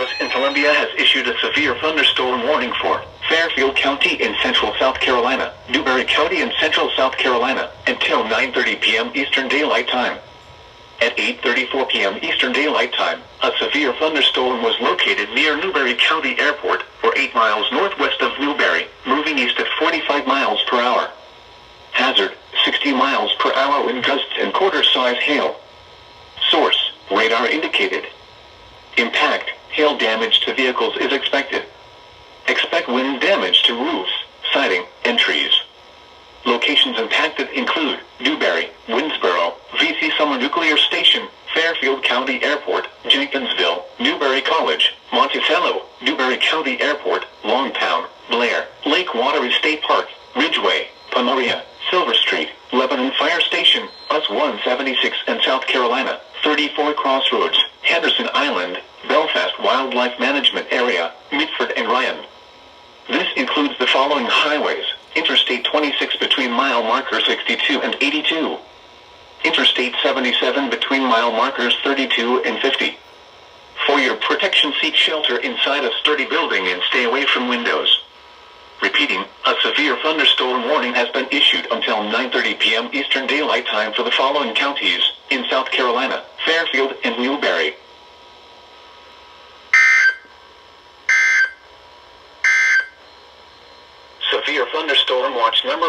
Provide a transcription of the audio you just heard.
EAS in Columbia has issued a severe thunderstorm warning for Fairfield County in central South Carolina, Newberry County in central South Carolina, until 9:30 p.m. Eastern Daylight Time. At 8:34 p.m. Eastern Daylight Time, a severe thunderstorm was located near Newberry County Airport, or 8 miles northwest of Newberry, moving east at 45 miles per hour. Hazard, 60 miles per hour wind gusts and quarter-size hail. Source, radar indicated. Impact, hail damage to vehicles is expected. Expect wind damage to roofs, siding, and trees. Locations impacted include Newberry, Winsboro, VC Summer Nuclear Station, Fairfield County Airport, Jenkinsville, Newberry College, Monticello, Newberry County Airport, Longtown, Blair, Lake Water State Park, Ridgeway, Pomeria, Silver Street, Lebanon Fire Station, US 176 and South Carolina, 34 Crossroads, Henderson Island, Belfast Wildlife Management Area, Mitford and Ryan. This includes the following highways: Interstate 26 between mile markers 62 and 82. Interstate 77 between mile markers 32 and 50. For your protection, seek shelter inside a sturdy building and stay away from windows. Repeating, a severe thunderstorm warning has been issued until 9:30 p.m. Eastern Daylight Time for the following counties in South Carolina: Fairfield and Newberry. Severe thunderstorm watch number